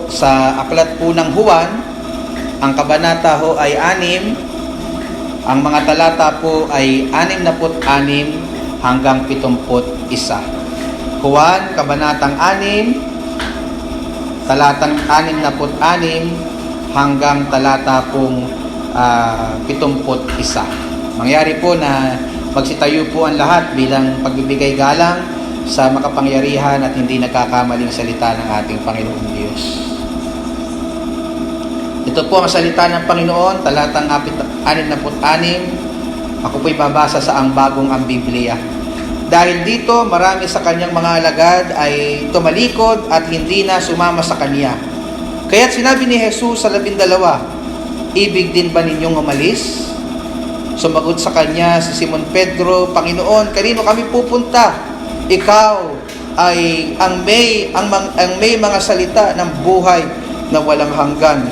sa aklat po ng Juan, ang kabanata ho ay 6, ang mga talata po ay 66 hanggang 71. Juan, kabanatang 6, talatang 66 hanggang talata pong 71. Mangyari po na magsitayo po ang lahat bilang pagbibigay galang sa makapangyarihan at hindi nagkakamaling salita ng ating Panginoong Diyos. Ito po ang salita ng Panginoon, talatang 66. Ako po'y babasa sa ang bagong ang Biblia. Dahil dito, marami sa kanyang mga alagad ay tumalikod at hindi na sumama sa kanya. Kaya't sinabi ni Jesus sa 12, ibig din ba ninyong umalis? Sumagot sa kanya si Simon Pedro, Panginoon, kanino kami pupunta? Ikaw ay ang may mga salita ng buhay na walang hanggan.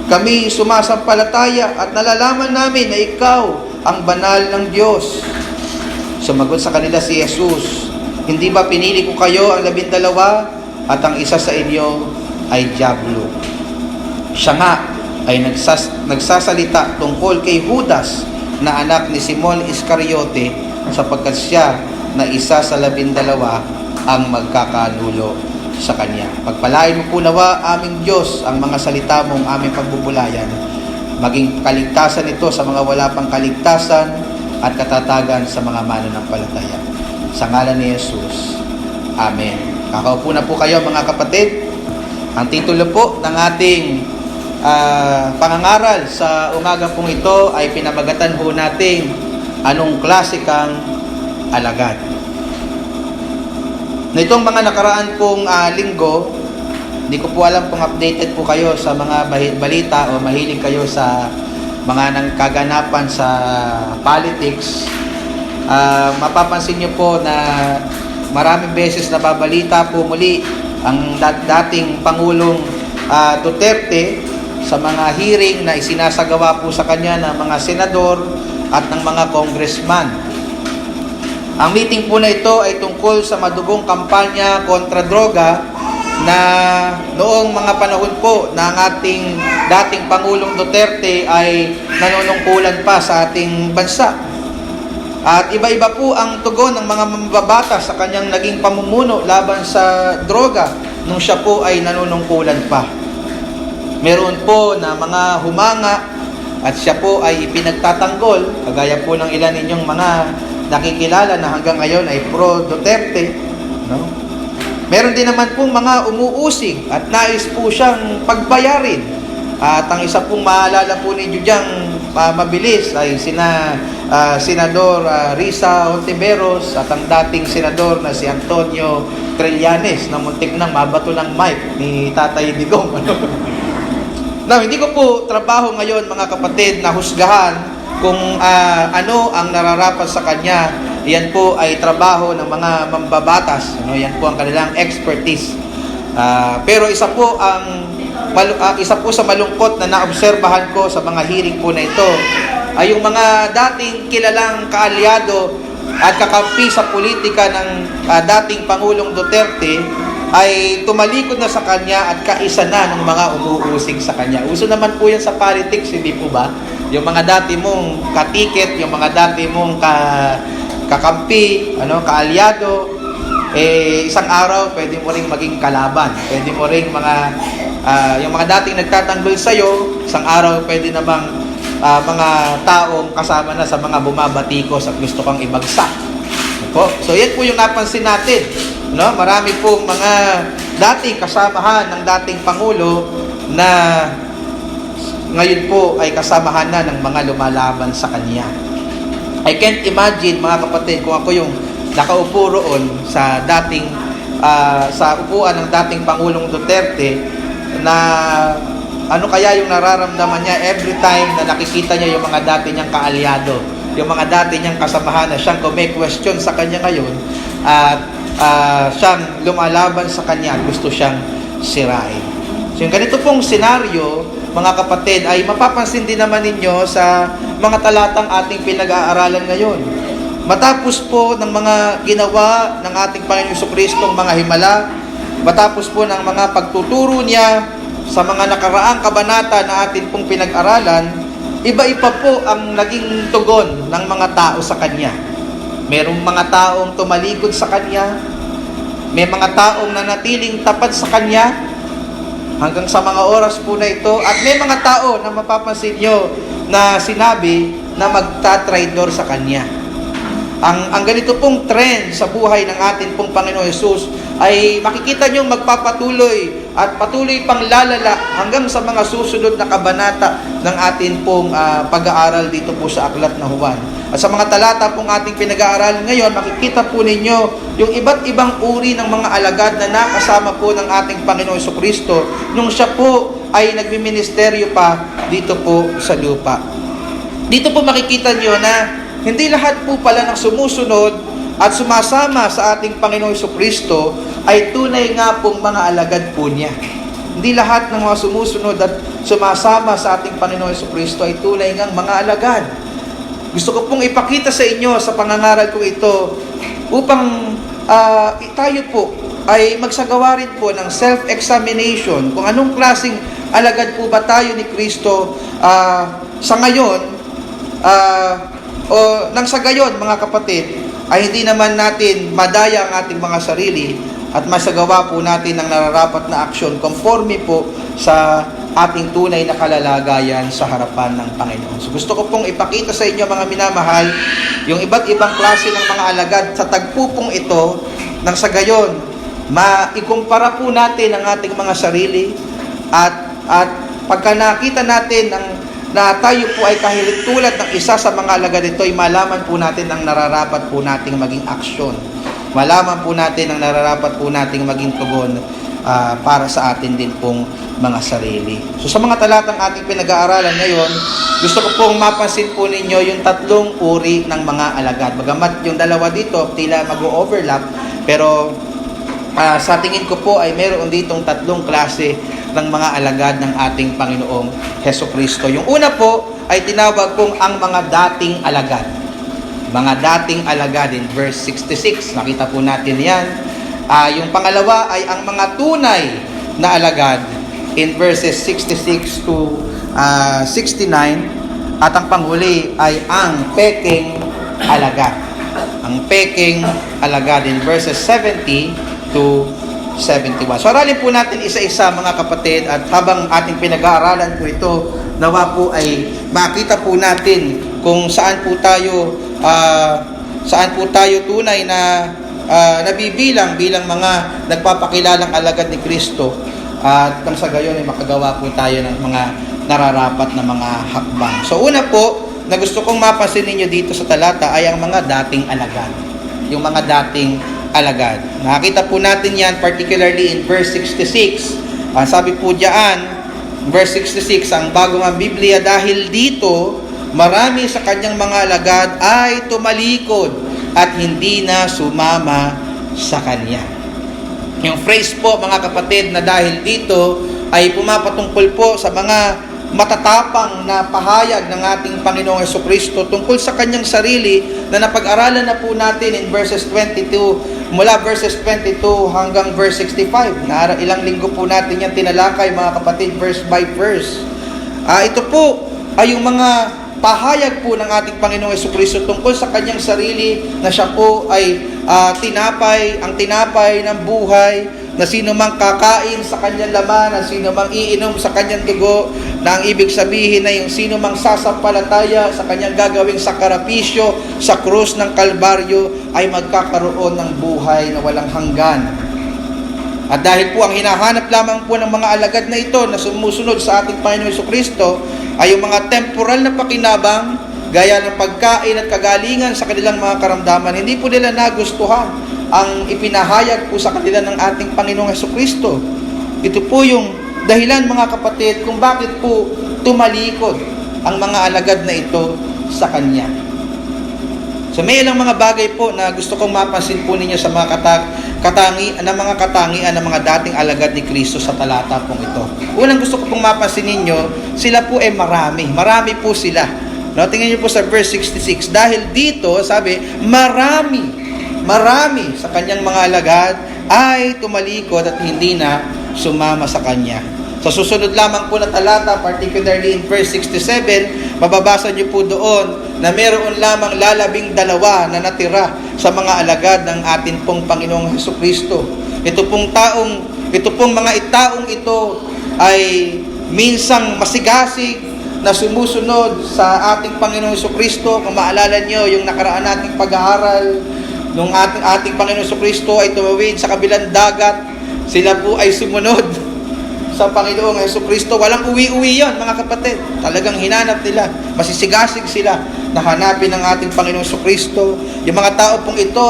Kami sumasampalataya at nalalaman namin na ikaw ang banal ng Diyos. Sumagot sa kanila si Jesus, hindi ba pinili ko kayo ang 12 at ang isa sa inyo ay dyablo? Siya nga ay nagsasalita tungkol kay Judas na anak ni Simon Iscariote sapagkat siya na isa sa 12 ang magkakanulo sa kanya. Pagpalain mo po nawa aming Diyos ang mga salita mong aming pagbubulayan, maging kaligtasan ito sa mga wala pang kaligtasan at katatagan sa mga mananampalataya. Sa ngalan ni Jesus. Amen. Kakaupo na po kayo mga kapatid. Ang titulo po ng ating pangangaral sa umaga pong ito ay pinamagatan po nating anong klase kang alagad. Nitong mga nakaraan pong linggo, hindi ko po alam kung updated po kayo sa mga balita o mahilig kayo sa mga kaganapan sa politics. Mapapansin nyo po na maraming beses nababalita po muli ang dating Pangulong Duterte sa mga hearing na isinasagawa po sa kanya ng mga senador at ng mga congressman. Ang meeting po na ito ay tungkol sa madugong kampanya kontra droga na noong mga panahon po na ang ating dating Pangulong Duterte ay nanunungkulan pa sa ating bansa. At iba-iba po ang tugon ng mga mambabatas sa kanyang naging pamumuno laban sa droga nung siya po ay nanunungkulan pa. Meron po na mga humanga at siya po ay ipinagtatanggol, kagaya po ng ilan ninyong mga nakikilala na hanggang ngayon ay pro-Duterte. No? Meron din naman pong mga umuusig at nais po siyang pagbayarin. At ang isa pong maalala po ninyo diyang mabilis ay Senador Risa Hontiveros at ang dating senador na si Antonio Trillanes na muntik nang mabato ng mic ni Tatay Digong. Now, hindi ko po trabaho ngayon mga kapatid na husgahan kung ano ang nararapat sa kanya. Yan po ay trabaho ng mga mambabatas. Yan po ang kanilang expertise. Pero isa po sa malungkot na naobserbahan ko sa mga hearing po na ito ay yung mga dating kilalang kaalyado at kakampi sa politika ng dating Pangulong Duterte ay tumalikod na sa kanya at kaisa na ng mga umuusig sa kanya. Uso naman po yan sa politics, hindi po ba? Yung mga dati mong katiket, yung mga dati mong kakampi, kaalyado, isang araw pwede mo ring maging kalaban. Pwede mo ring yung mga dating nagtatanggol sa'yo, isang araw pwede namang mga taong kasama na sa mga bumabatikos at gusto kang ibagsak. So yan po yung napansin natin. Marami pong mga dating kasamahan ng dating Pangulo na ngayon po ay kasamahan na ng mga lumalaban sa kanya. I can't imagine mga kapatid kung ako yung nakaupo roon sa sa upuan ng dating Pangulong Duterte na ano kaya yung nararamdaman niya every time na nakikita niya yung mga dati niyang kaalyado, yung mga dati niyang kasamahan na siyang may question sa kanya ngayon at siyang lumalaban sa kanya at gusto siyang sirain. So yung ganito pong senaryo, mga kapatid, ay mapapansin din naman ninyo sa mga talatang ating pinag-aaralan ngayon. Matapos po ng mga ginawa ng ating Panginoong Jesucristo mga himala, matapos po ng mga pagtuturo niya sa mga nakaraang kabanata na atin pong pinag-aralan, iba-iba po ang naging tugon ng mga tao sa Kanya. Merong mga taong tumalikod sa Kanya, may mga taong nanatiling tapat sa Kanya hanggang sa mga oras po na ito, at may mga tao na mapapansin nyo na sinabi na magtatraidor sa Kanya. Ang ganito pong trend sa buhay ng atin pong Panginoon Hesus ay makikita nyo magpapatuloy at patuloy pang lalala hanggang sa mga susunod na kabanata ng atin pong pag-aaral dito po sa Aklat na Juan. At sa mga talata pong ating pinag-aaralan ngayon, makikita po ninyo yung iba't ibang uri ng mga alagad na nakasama po ng ating Panginoon Jesucristo nung siya po ay nagmiministeryo pa dito po sa lupa. Dito po makikita nyo na hindi lahat po pala ng sumusunod at sumasama sa ating Panginoong Jesucristo ay tunay nga pong mga alagad po niya. Hindi lahat ng mga sumusunod at sumasama sa ating Panginoong Jesucristo ay tunay ngang mga alagad. Gusto ko pong ipakita sa inyo sa pangangaral ko ito upang tayo po ay magsagawa rin po ng self-examination kung anong klaseng alagad po ba tayo ni Kristo sa ngayon, o nang sa gayon, mga kapatid, ay hindi naman natin madaya ang ating mga sarili at masagawa po natin ang nararapat na aksyon conforme po sa ating tunay na kalalagayan sa harapan ng Panginoon. So gusto ko pong ipakita sa inyo, mga minamahal, yung iba't ibang klase ng mga alagad sa tagpo pong ito, nang sa gayon, maikumpara po natin ang ating mga sarili at pagka nakita natin na tayo po ay kahilig tulad ng isa sa mga alagad nito, ay malaman po natin ang nararapat po nating maging aksyon. Malaman po natin ang nararapat po nating maging tugon para sa atin din pong mga sarili. So sa mga talatang ating pinag-aaralan ngayon, gusto ko pong mapansin po ninyo yung tatlong uri ng mga alagad. Bagamat yung dalawa dito tila mag-overlap, pero sa tingin ko po ay meron ditong tatlong klase ng mga alagad ng ating Panginoong Hesukristo. Yung una po ay tinawag pong ang mga dating alagad. Mga dating alagad in verse 66. Nakita po natin yan. Yung pangalawa ay ang mga tunay na alagad in verses 66 to 69. At ang panghuli ay ang peking alagad. Ang peking alagad in verses 70 to 71. So aralin po natin isa-isa, mga kapatid, at habang ating pinag-aaralan po ito, nawa po ay makita po natin kung saan po tayo tunay na nabibilang bilang mga nagpapakilalang alagad ni Kristo, at nang sa gayon ay makagawa po tayo ng mga nararapat na mga hakbang. So una po na gusto kong mapansin ninyo dito sa talata ay ang mga dating alagad. Yung mga dating alagad. Nakita po natin yan particularly in verse 66. Sabi po diyan, verse 66, ang bagong ang Biblia, dahil dito marami sa kanyang mga alagad ay tumalikod at hindi na sumama sa kanya. Yung phrase po, mga kapatid, na dahil dito ay pumapatungkol po sa mga matatapang na pahayag ng ating Panginoong Jesucristo tungkol sa kanyang sarili na napag-aralan na po natin in verses 22, mula verses 22 hanggang verse 65. Ilang linggo po natin yan tinalakay, mga kapatid, verse by verse. Ito po ay yung mga pahayag po ng ating Panginoong Jesucristo tungkol sa kanyang sarili, na siya po ay ang tinapay ng buhay, na sino mang kakain sa kanyang laman, na sino mang iinom sa kanyang dugo, na ang ibig sabihin na yung sino mang sasampalataya sa kanyang gagawing sakarapisyo sa krus ng Kalbaryo ay magkakaroon ng buhay na walang hanggan. At dahil po ang hinahanap lamang po ng mga alagad na ito na sumusunod sa ating Panginoon Jesucristo ay yung mga temporal na pakinabang, gaya ng pagkain at kagalingan sa kanilang mga karamdaman, hindi po nila nagustuhan ang ipinahayag po sa kanila ng ating Panginoong Jesucristo. Ito po yung dahilan, mga kapatid, kung bakit po tumalikod ang mga alagad na ito sa Kanya. So may ilang mga bagay po na gusto kong mapansin po ninyo sa mga katangian ng mga dating alagad ni Kristo sa talata pong ito. Unang gusto ko pong mapansin ninyo, sila po ay marami. Marami po sila. No, tingnan niyo po sa verse 66. Dahil dito, sabi, marami sa kanyang mga alagad ay tumalikod at hindi na sumama sa kanya. Sa susunod lamang po na talata, particularly in verse 67, mababasa niyo po doon na meron lamang lalabing 2 na natira sa mga alagad ng atin pong Panginoong Hesukristo. Ito pong mga taong ito ay minsang masigasig na sumusunod sa ating Panginoong Hesukristo. Kung maalala niyo yung nakaraan nating pag-aaral, nung ating Panginoong Hesukristo ay tumawid sa kabilang dagat, sila po ay sumunod sa Panginoong Hesukristo. Walang uwi-uwi yon, mga kapatid. Talagang hinanap nila. Masisigasig sila na hanapin ng ating Panginoong Hesukristo. Yung mga tao pong ito,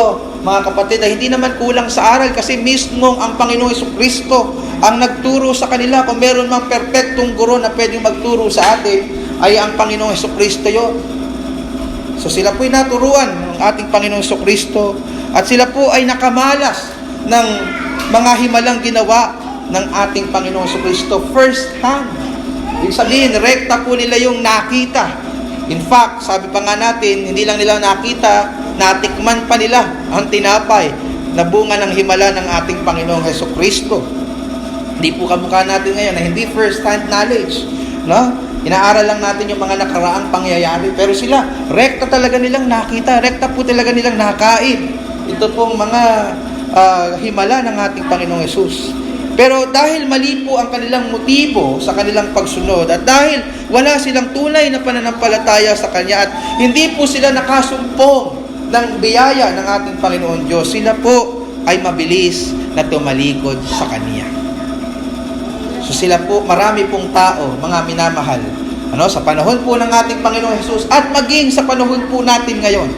mga kapatid, ay hindi naman kulang sa aral kasi mismo ang Panginoong Hesukristo ang nagturo sa kanila. Kung meron mang perpektong guro na pwedeng magturo sa atin, ay ang Panginoong Hesukristo yon. So sila po ay naturuan ng ating Panginoong Hesukristo at sila po ay nakamalas ng mga himalang ginawa ng ating Panginoong Hesukristo first hand. Ibig sabihin, rekta po nila yung nakita. In fact, sabi pa nga natin, hindi lang nila nakita, natikman pa nila ang tinapay na bunga ng himala ng ating Panginoong Hesukristo. Hindi po kamukha natin ngayon na hindi first hand knowledge, no? Inaaral lang natin yung mga nakaraang pangyayari, pero sila, rekta talaga nilang nakita, rekta po talaga nilang nakain. Ito pong mga himala ng ating Panginoong Hesus. Pero dahil mali po ang kanilang motibo sa kanilang pagsunod at dahil wala silang tunay na pananampalataya sa Kanya at hindi po sila nakasumpong ng biyaya ng ating Panginoon Diyos, sila po ay mabilis na tumalikod sa Kanya. So sila po, marami pong tao, mga minamahal, sa panahon po ng ating Panginoong Hesus at maging sa panahon po natin ngayon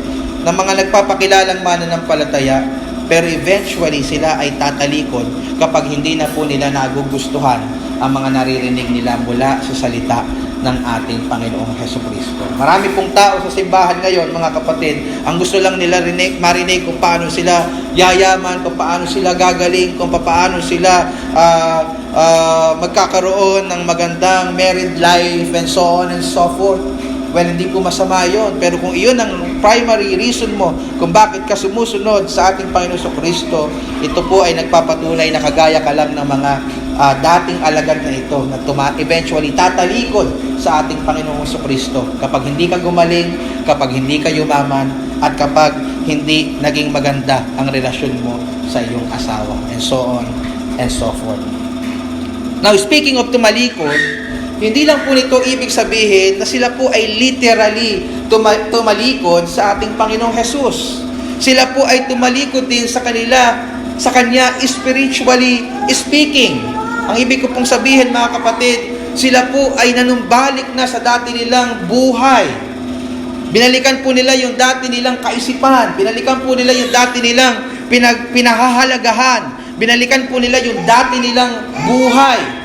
ng mga nagpapakilalang mananampalataya, pero eventually sila ay tatalikod kapag hindi na po nila nagugustuhan ang mga naririnig nila mula sa salita ng ating Panginoong Hesukristo. Marami pong tao sa simbahan ngayon, mga kapatid, ang gusto lang nila marinig kung paano sila yayaman, kung paano sila gagaling, kung paano sila magkakaroon ng magandang married life and so on and so forth. Well, hindi po masama yun. Pero kung iyon ang primary reason mo kung bakit ka sumusunod sa ating Panginoon Jesucristo, ito po ay nagpapatunay na kagaya ka lang ng mga dating alagad na ito na eventually tatalikod sa ating Panginoong Jesucristo kapag hindi ka gumaling, kapag hindi ka yumaman, at kapag hindi naging maganda ang relasyon mo sa iyong asawa, and so on and so forth. Now, speaking of tumalikod, hindi lang po nito ibig sabihin na sila po ay literally tumalikod sa ating Panginoong Hesus. Sila po ay tumalikod din sa Kanya spiritually speaking. Ang ibig ko pong sabihin, mga kapatid, sila po ay nanumbalik na sa dati nilang buhay. Binalikan po nila yung dati nilang kaisipan. Binalikan po nila yung dati nilang pinahahalagahan. Binalikan po nila yung dati nilang buhay.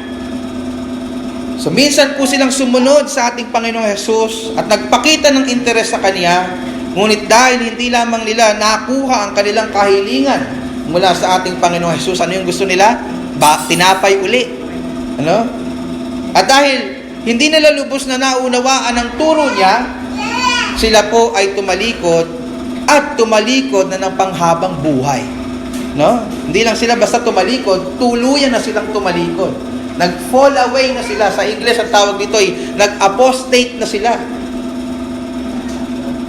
So minsan po silang sumunod sa ating Panginoong Hesus at nagpakita ng interes sa Kanya, ngunit dahil hindi lamang nila nakuha ang kanilang kahilingan mula sa ating Panginoong Hesus, ano yung gusto nila? Tinapay uli. At dahil hindi nila lubos na naunawaan ang turo niya, sila po ay tumalikod at tumalikod na ng panghabang buhay. Hindi lang sila basta tumalikod, tuluyan na silang tumalikod. Nag-fall away na sila. Sa Ingles, ang tawag dito ay nag-apostate na sila.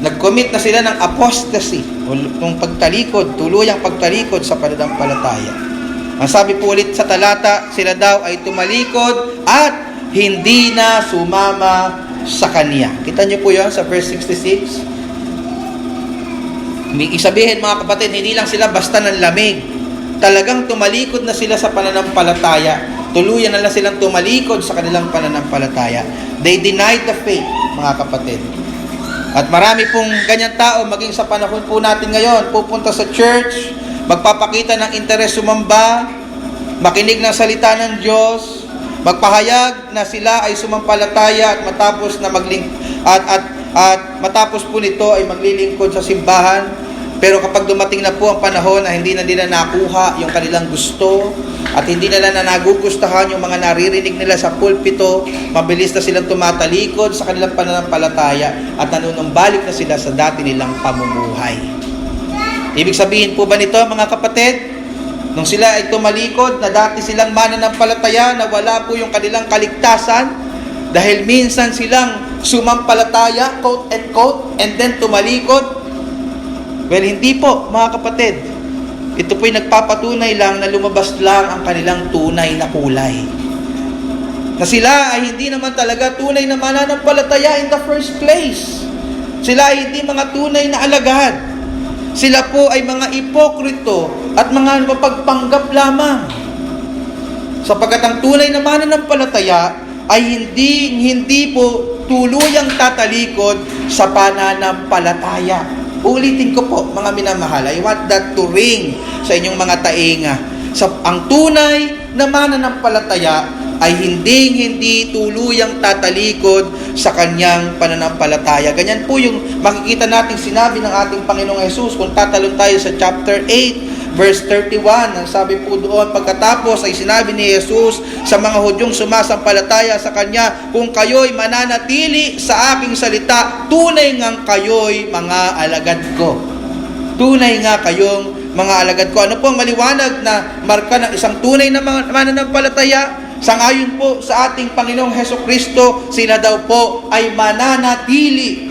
Nag-commit na sila ng apostasy o ng pagtalikod, tuluyang pagtalikod sa pananampalataya. Ang sabi po ulit sa talata, sila daw ay tumalikod at hindi na sumama sa Kanya. Kita niyo po yan sa verse 66. Ibig sabihin, mga kapatid, hindi lang sila basta nanlamig. Talagang tumalikod na sila sa pananampalataya. Tuluyan na lang silang tumalikod sa kanilang pananampalataya. They denied the faith, mga kapatid. At marami pong ganyan tao, maging sa panahon po natin ngayon, pupunta sa church, magpapakita ng interes sumamba, makinig ng salita ng Diyos, magpahayag na sila ay sumampalataya at matapos na matapos po nito ay maglilingkod sa simbahan. Pero kapag dumating na po ang panahon na hindi na nila nakuha yung kanilang gusto at hindi nila na nagugustuhan yung mga naririnig nila sa pulpito, mabilis na silang tumatalikod sa kanilang pananampalataya at nanunumbalik na sila sa dati nilang pamumuhay. Ibig sabihin po ba nito, mga kapatid, Nung sila ay tumalikod, na dati silang mananampalataya, na wala po yung kanilang kaligtasan, dahil minsan silang sumampalataya, quote and quote, and then tumalikod. Well, hindi po, mga kapatid. Ito po'y nagpapatunay lang na lumabas lang ang kanilang tunay na kulay. Na sila ay hindi naman talaga tunay na mananampalataya in the first place. Sila ay hindi mga tunay na alagad. Sila po ay mga ipokrito at mga mapagpanggap lamang. Sapagkat ang tunay na mananampalataya ay hindi po tuluyang tatalikod sa pananampalataya. Ulitin ko po, mga minamahal, I want that to ring sa inyong mga tainga. Ang tunay na mananampalataya ay hindi tuluyang tatalikod sa kanyang pananampalataya. Ganyan po yung makikita nating sinabi ng ating Panginoong Hesus kung tatalon tayo sa chapter 8, verse 31. Ang sabi po doon, pagkatapos ay sinabi ni Hesus sa mga Hudyong sumasampalataya sa Kanya, kung kayo'y mananatili sa aking salita, tunay ngang kayo'y mga alagad ko. Tunay nga kayong mga alagad ko. Ano po ang maliwanag na marka ng isang tunay na mananampalataya? Sangayon po sa ating Panginoong Hesukristo, sila daw po ay mananatili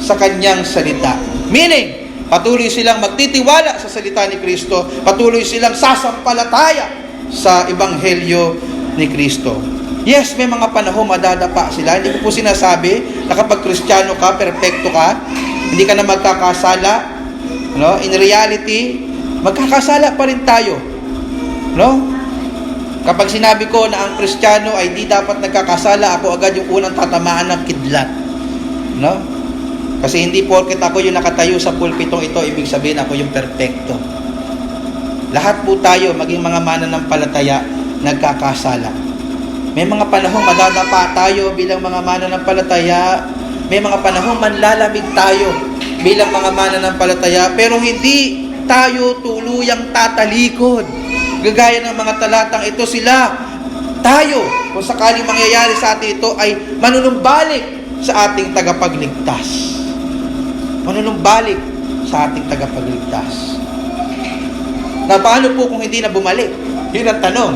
sa Kanyang salita. Meaning, patuloy silang magtitiwala sa salita ni Kristo, patuloy silang sasampalataya sa Ebanghelyo ni Kristo. Yes, may mga panahon madadapa sila. Hindi ko po sinasabi na kapag Kristiyano ka, perfecto ka, hindi ka na magkakasala. No? In reality, magkakasala pa rin tayo. No? Kapag sinabi ko na ang Kristiyano ay di dapat nagkakasala, ako agad yung unang tatamaan ng kidlat. No? Kasi hindi porket ako yung nakatayo sa pulpitong ito, ibig sabihin ako yung perfecto. Lahat po tayo, maging mga mananampalataya, nagkakasala. May mga panahong madadapa tayo bilang mga mananampalataya. May mga panahong manlalamig tayo bilang mga mananampalataya. Pero hindi tayo tuluyang tatalikod. Gagaya ng mga talatang ito, tayo, kung sakaling mangyayari sa atin ito, ay manunumbalik sa ating tagapagligtas. Manunumbalik sa ating tagapagligtas. Na paano po kung hindi na bumalik? Yun ang tanong.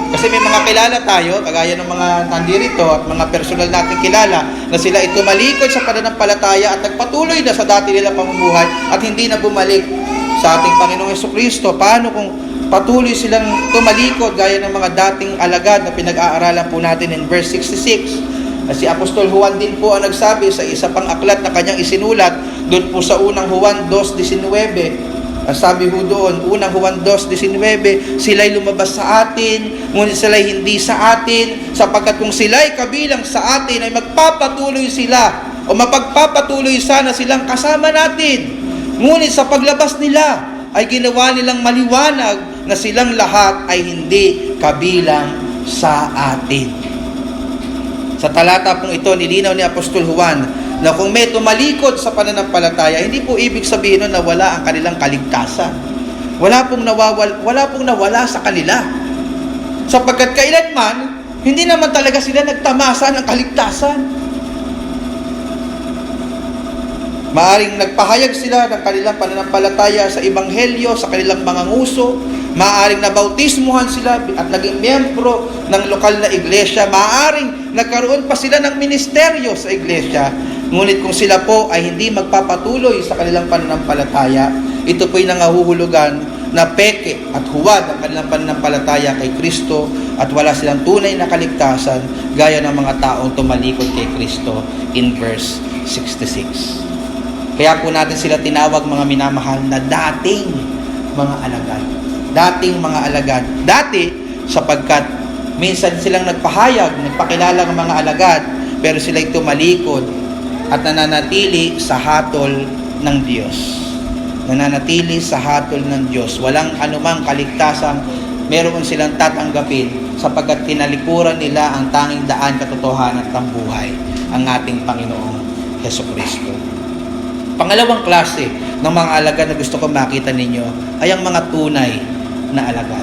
Kasi may mga kilala tayo, kagaya ng mga nandirito at mga personal nating kilala, na sila ay tumalikod sa pananampalataya at nagpatuloy na sa dati nilang pamumuhay at hindi na bumalik sa ating Panginoong Hesukristo. Paano kung patuloy silang tumalikod gaya ng mga dating alagad na pinag-aaralan po natin in verse 66. Si Apostol Juan din po ang nagsabi sa isa pang aklat na kanyang isinulat, doon po sa unang Juan 2:19. Ang sabi po doon, unang Juan 2:19, sila'y lumabas sa atin, ngunit sila'y hindi sa atin, sapagkat kung sila'y kabilang sa atin, ay magpapatuloy sila, o mapagpapatuloy sana silang kasama natin. Ngunit sa paglabas nila, ay ginawa nilang maliwanag na silang lahat ay hindi kabilang sa atin. Sa talata pong ito, nilinaw ni Apostol Juan na kung may tumalikod sa pananampalataya, hindi po ibig sabihin nun na wala ang kanilang kaligtasan. Wala pong nawala sa kanila. Sapagkat kailanman, hindi naman talaga sila nagtamasa ng kaligtasan. Maaring nagpahayag sila ng kanilang pananampalataya sa Ebanghelyo, sa kanilang mga nguso. Maaring nabautismuhan sila at naging miyembro ng lokal na iglesia. Maaring nagkaroon pa sila ng ministeryo sa iglesia. Ngunit kung sila po ay hindi magpapatuloy sa kanilang pananampalataya, ito po'y nangahuhulugan na peke at huwad ang kanilang pananampalataya kay Kristo at wala silang tunay na kaligtasan gaya ng mga taong tumalikod kay Kristo in verse 66. Kaya po natin sila tinawag, mga minamahal, na dating mga alagad. Dating mga alagad. Dati, sapagkat minsan silang nagpakilala ng mga alagad, pero sila'y tumalikod at nananatili sa hatol ng Diyos. Nananatili sa hatol ng Diyos. Walang anumang kaligtasang meron silang tatanggapin sapagkat tinalikuran nila ang tanging daan, katotohanan at buhay, ang ating Panginoong Hesukristo. Pangalawang klase ng mga alagad na gusto ko makita ninyo ay ang mga tunay na alagad.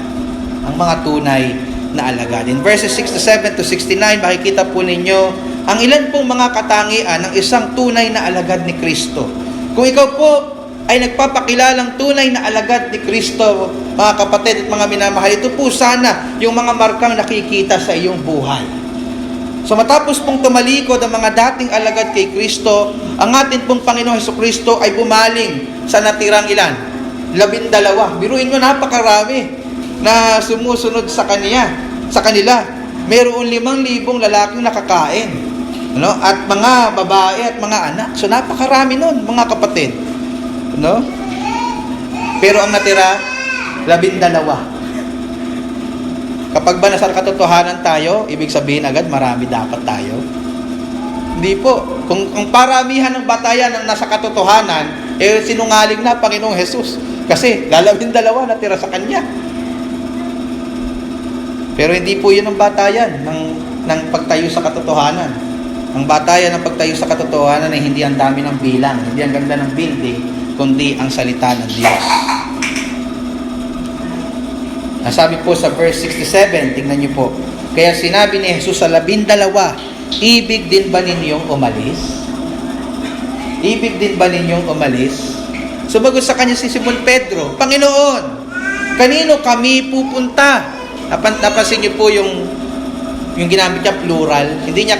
Ang mga tunay na alagad. In verses 67 to 69, makikita po ninyo ang ilan pong mga katangian ng isang tunay na alagad ni Kristo. Kung ikaw po ay nagpapakilalang tunay na alagad ni Kristo, mga kapatid at mga minamahal. Ito po sana yung mga markang nakikita sa iyong buhay. So matapos pong tumalikod ang mga dating alagad kay Kristo, ang ating pong Panginoong Hesukristo ay bumaling sa natirang ilan? 12. Biruin nyo, napakarami na sumusunod sa kanila. Mayroon 5,000 lalaking nakakain, no? At mga babae at mga anak. So napakarami nun, mga kapatid, no? Pero ang natira 12. Kapag ba nasa katotohanan tayo, ibig sabihin agad marami dapat tayo? Hindi po. Kung paramihan ng batayan ang nasa katotohanan, sinungaling na Panginoong Jesus. Kasi 12 natira sa Kanya. Pero hindi po yun ang batayan ng pagtayo sa katotohanan. Ang batayan ng pagtayo sa katotohanan ay hindi ang dami ng bilang, hindi ang ganda ng building, kundi ang salita ng Diyos. Nasabi po sa verse 67, tingnan niyo po. Kaya sinabi ni Jesus sa 12, ibig din ba ninyong umalis? Ibig din ba ninyong umalis? Sumagot sa kanya si Simon Pedro, Panginoon, kanino kami pupunta? Napansin niyo po yung ginamit niya plural. Hindi niya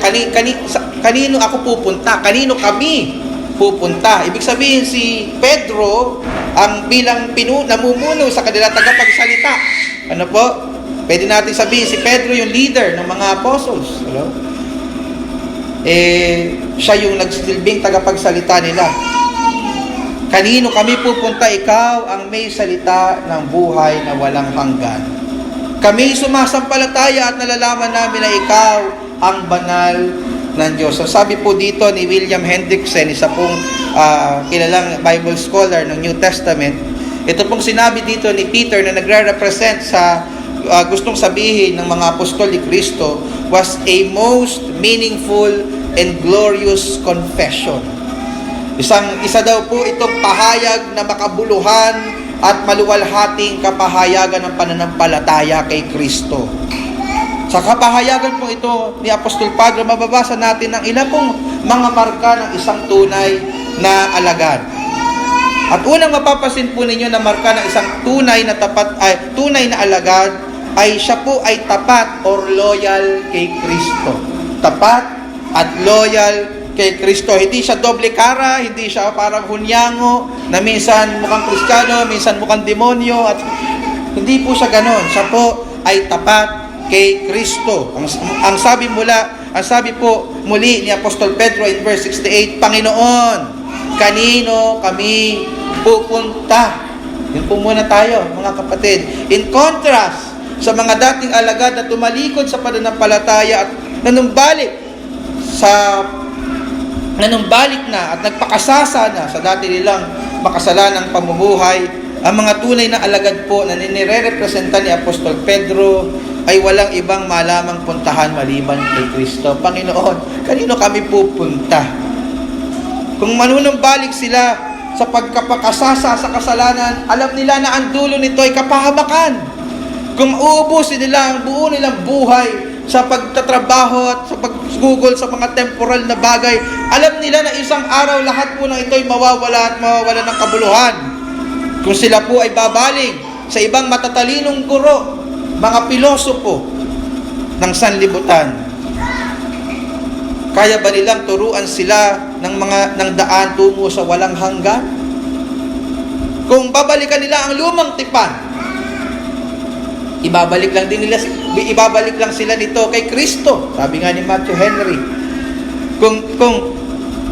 kanino ako pupunta, kanino kami pupunta. Ibig sabihin si Pedro ang bilang namumuno sa kanila tagapagsalita. Ano po? Pwede natin sabihin si Pedro yung leader ng mga apostles. Hello? Siya yung nagsilbing tagapagsalita nila. Kanino kami pupunta? Ikaw ang may salita ng buhay na walang hanggan. Kami sumasampalataya at nalalaman namin na ikaw ang banal ng Diyos. So sabi po dito ni William Hendrickson, isa pong kilalang Bible scholar ng New Testament, ito pong sinabi dito ni Peter na nagre-represent sa gustong sabihin ng mga apostol ni Kristo was a most meaningful and glorious confession. Isa daw po itong pahayag na makabuluhan at maluwalhating kapahayagan ng pananampalataya kay Kristo. Sa kapahayagan po ito ni Apostol Pedro, mababasa natin ang ilang pong mga marka ng isang tunay na alagad. At unang mapapasin po ninyo na marka ng isang tunay na alagad ay siya po ay tapat or loyal kay Kristo. Tapat at loyal kay Kristo. Hindi siya doble cara, hindi siya parang hunyango na minsan mukhang Kristiyano, minsan mukhang demonyo, at hindi po siya ganon. Siya po ay tapat kay Kristo. Ang sabi po muli ni Apostol Pedro in verse 68, Panginoon, kanino kami pupunta? Yun po muna tayo, mga kapatid. In contrast sa mga dating alagad na tumalikod sa pananampalataya at nanumbalik na at nagpakasasa na sa dati nilang makasalanang pamumuhay, ang mga tunay na alagad po na nire-representa ni Apostol Pedro ay walang ibang malamang puntahan maliban kay Kristo. Panginoon, kanino kami pupunta? Kung manunumbalik sila sa pagkapakasasa sa kasalanan, alam nila na ang dulo nito ay kapahamakan. Kung uubusin nila ang buo nilang buhay sa pagtatrabaho at sa paggugol sa mga temporal na bagay, alam nila na isang araw lahat po ng ito ay mawawala at mawawala ng kabuluhan. Kung sila po ay babaling sa ibang matatalinong guro, mga pilosopo ng sanlibutan, kaya ba nilang turuan sila ng daan tungo sa walang hanggan? Kung babalikan nila ang lumang tipan, ibabalik lang sila nito kay Kristo. Sabi nga ni Matthew Henry, kung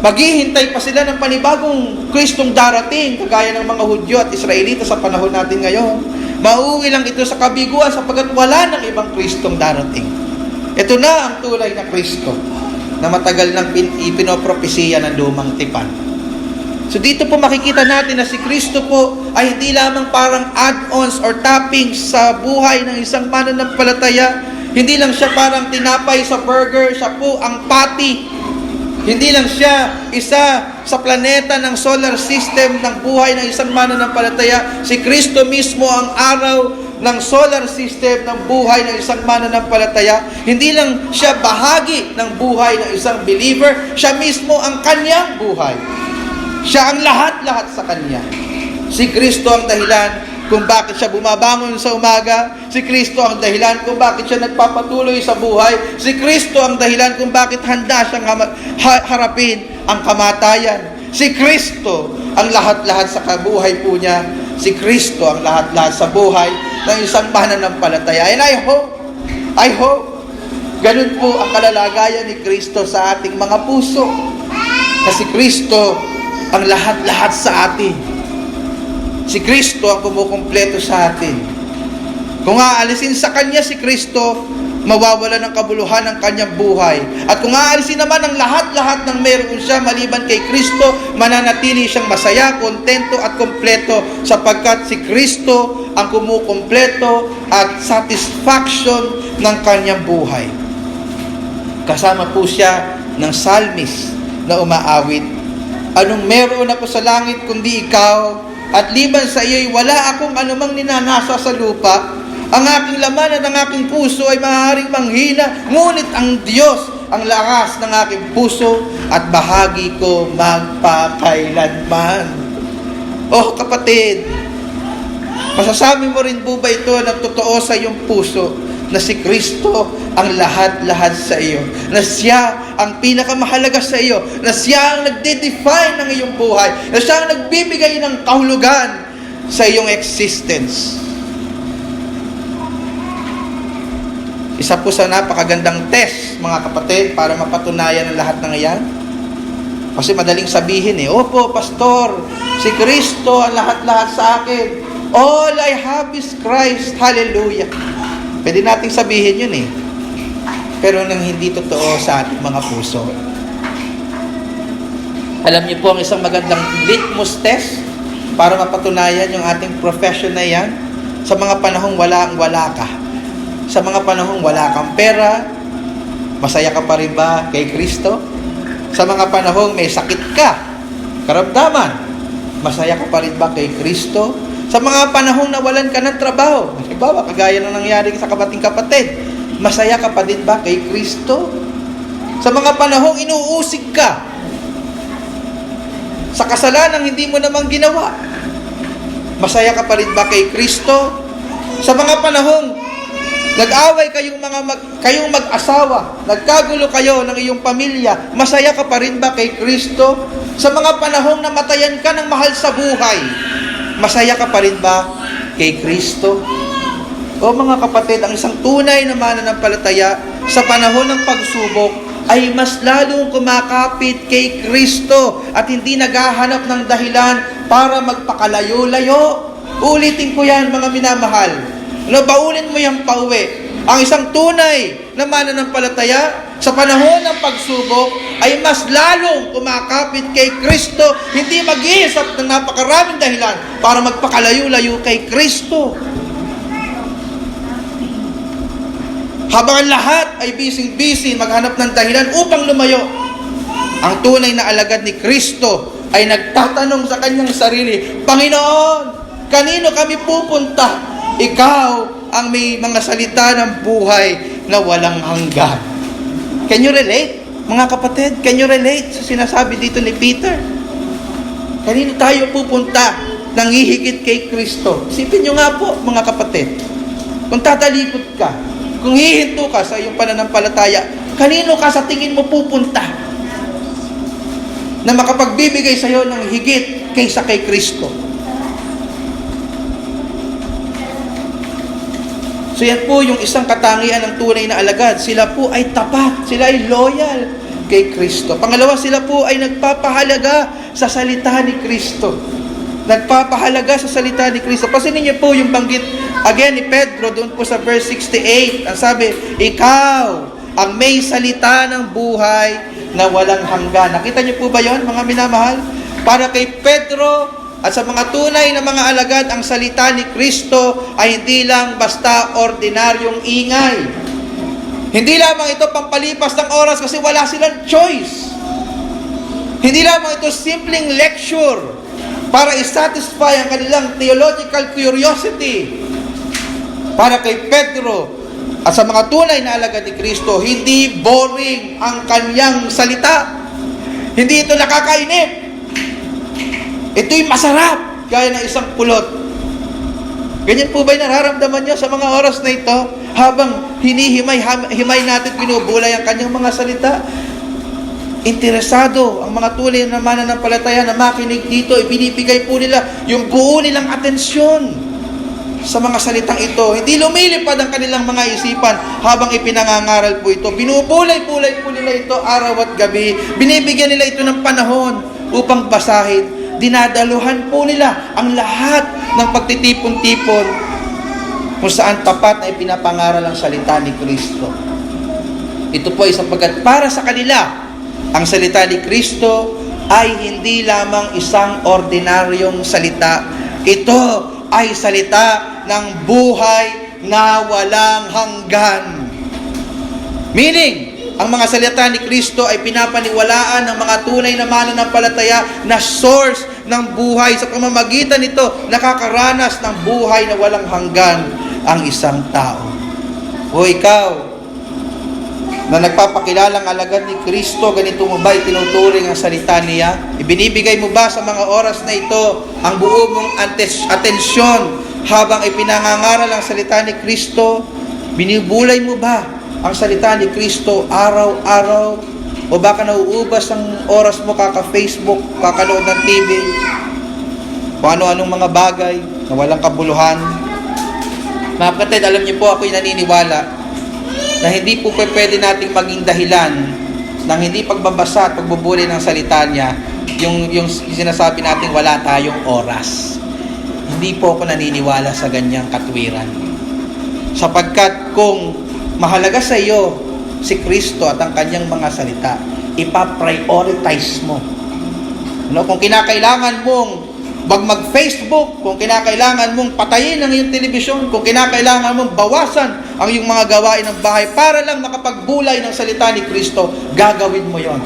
maghihintay pa sila ng panibagong Kristong darating, kagaya ng mga Hudyo at Israelita sa panahon natin ngayon, mauwi lang ito sa kabiguan sapagkat wala ng ibang Kristong darating. Ito na ang tunay na Kristo na matagal nang ipinopropesiya ng lumang tipan. So dito po makikita natin na si Kristo po ay hindi lamang parang add-ons or toppings sa buhay ng isang mananampalataya. Hindi lang siya parang tinapay sa burger, siya po ang patty. Hindi lang siya isa sa planeta ng solar system ng buhay ng isang mananampalataya. Si Kristo mismo ang araw ng solar system ng buhay ng isang mananampalataya. Hindi lang siya bahagi ng buhay ng isang believer, siya mismo ang kanyang buhay. Siya ang lahat-lahat sa kanya. Si Kristo ang dahilan kung bakit siya bumabangon sa umaga. Si Kristo ang dahilan kung bakit siya nagpapatuloy sa buhay. Si Kristo ang dahilan kung bakit handa siyang harapin ang kamatayan. Si Kristo ang lahat-lahat sa kabuhay po niya. Si Kristo ang lahat-lahat sa buhay ng isang mananampalataya. And I hope, ganun po ang kalalagayan ni Kristo sa ating mga puso. Na si Kristo ang lahat-lahat sa atin. Si Kristo ang kumukumpleto sa atin. Kung aalisin sa Kanya si Kristo, mawawala ng kabuluhan ng Kanyang buhay. At kung aalisin naman ang lahat-lahat ng meron siya maliban kay Kristo, mananatili siyang masaya, kontento at kompleto sapagkat si Kristo ang kumukumpleto at satisfaction ng Kanyang buhay. Kasama po siya ng psalmist na umaawit, anong meron ako sa langit kundi ikaw, at liban sa iyo'y wala akong anumang ninanasa sa lupa. Ang aking laman at ang aking puso ay maaaring manghina, ngunit ang Diyos ang lakas ng aking puso at bahagi ko magpakailanman. Oh kapatid, masasabi mo rin po ba ito na totoo sa iyong puso na si Kristo ang lahat-lahat sa iyo, na siya ang pinakamahalaga sa iyo, na siya ang nagde-define ng iyong buhay, na siya ang nagbibigay ng kahulugan sa iyong existence. Isa po sa napakagandang test, mga kapatid, para mapatunayan ang lahat ng iyan. Kasi madaling sabihin opo, pastor, si Kristo ang lahat-lahat sa akin. All I have is Christ. Hallelujah. Pwede nating sabihin yun pero nang hindi totoo sa ating mga puso. Alam niyo po ang isang magandang litmus test para mapatunayan yung ating profession na yan. Sa mga panahong wala ka. Sa mga panahong wala kang pera, masaya ka pa rin ba kay Kristo? Sa mga panahong may sakit ka, karamdaman, masaya ka pa rin ba kay Kristo? Sa mga panahong nawalan ka ng trabaho, halimbawa, kagaya ng nangyari sa kapatid, masaya ka pa din ba kay Kristo? Sa mga panahong inuusig ka sa kasalanang hindi mo namang ginawa, masaya ka pa rin ba kay Kristo? Sa mga panahong nag-away kayong mag-asawa, nagkagulo kayo ng iyong pamilya, masaya ka pa rin ba kay Kristo? Sa mga panahong namatayan ka ng mahal sa buhay, masaya ka pa rin ba kay Kristo? O mga kapatid, ang isang tunay na mananampalataya sa panahon ng pagsubok ay mas lalong kumakapit kay Kristo at hindi naghahanap ng dahilan para magpakalayo-layo. Ulitin ko yan, mga minamahal. Baulin mo yan pauwi. Ang isang tunay na mananampalataya sa panahon ng pagsubok ay mas lalong kumakapit kay Kristo, hindi mag-iisip ng napakaraming dahilan para magpakalayo-layo kay Kristo. Habang lahat ay busy maghanap ng dahilan upang lumayo, ang tunay na alagad ni Kristo ay nagtatanong sa kanyang sarili, Panginoon, kanino kami pupunta? Ikaw ang may mga salita ng buhay na walang hanggan. Can you relate, mga kapatid? Can you relate sa sinasabi dito ni Peter? Kanino tayo pupunta nang hihigit kay Kristo? Isipin nyo nga po, mga kapatid, kung tatalikod ka, kung hihinto ka sa iyong pananampalataya, kanino ka sa tingin mo pupunta na makapagbibigay sa iyo ng higit kaysa kay Kristo? So yan po yung isang katangian ng tunay na alagad. Sila po ay tapat, sila ay loyal kay Kristo. Pangalawa, sila po ay nagpapahalaga sa salita ni Kristo. Nagpapahalaga sa salita ni Kristo. Pasinin niyo po yung banggit again ni Pedro doon po sa verse 68. Ang sabi, ikaw ang may salita ng buhay na walang hanggan. Nakita niyo po ba yon, mga minamahal? Para kay Pedro at sa mga tunay na mga alagad, ang salita ni Kristo ay hindi lang basta ordinaryong ingay. Hindi lamang ito pampalipas ng oras kasi wala silang choice. Hindi lamang ito simpleng lecture para i-satisfy ang kanilang theological curiosity. Para kay Pedro at sa mga tunay na alagad ni Kristo, hindi boring ang kanyang salita. Hindi ito nakakainip. Ito'y masarap. gaya ng isang pulot. Ganyan po ba'y nararamdaman niyo sa mga oras na ito? Habang hinihimay natin, binubulay ang kanyang mga salita. Interesado ang mga tunay na mananampalataya na makinig dito, ibinibigay po nila yung buo nilang atensyon sa mga salitang ito. Hindi lumilipad ang kanilang mga isipan habang ipinangangaral po ito. Binubulay-bulay po nila ito araw at gabi. Binibigyan nila ito ng panahon upang basahin. Dinadaluhan po nila ang lahat ng pagtitipon-tipon kung saan tapat na ipinapangaral ang salita ni Kristo. Ito po ay sapagkat para sa kanila, ang salita ni Kristo ay hindi lamang isang ordinaryong salita. Ito ay salita ng buhay na walang hanggan. Meaning, ang mga salita ni Kristo ay pinapaniwalaan ng mga tunay na mananampalataya na source ng buhay. Sa pamamagitan nito, nakakaranas ng buhay na walang hanggan ang isang tao. O ikaw, na nagpapakilalang alagad ni Kristo, ganito mo ba itinuturing ang salita niya? Ibinibigay mo ba sa mga oras na ito ang buo mong atensyon habang ipinangangaral ang salita ni Kristo? Binibulay mo ba ang salita ni Kristo araw-araw? O baka nauubas ang oras mo kaka-Facebook, kakanood ng TV, kung ano-anong mga bagay na walang kabuluhan? Mga kapatid, alam niyo po, ako'y naniniwala na hindi po pwede nating maging dahilan ng hindi pagbabasa at pagbubuli ng salita niya yung sinasabi natin wala tayong oras. Hindi po ako naniniwala sa ganyang katwiran. Sapagkat kung mahalaga sa iyo si Kristo at ang kanyang mga salita, ipaprioritize mo. Kung kinakailangan mong mag-Facebook, kung kinakailangan mong patayin ang iyong telebisyon, kung kinakailangan mong bawasan ang iyong mga gawain ng bahay para lang makapagbulay ng salita ni Kristo, gagawin mo yon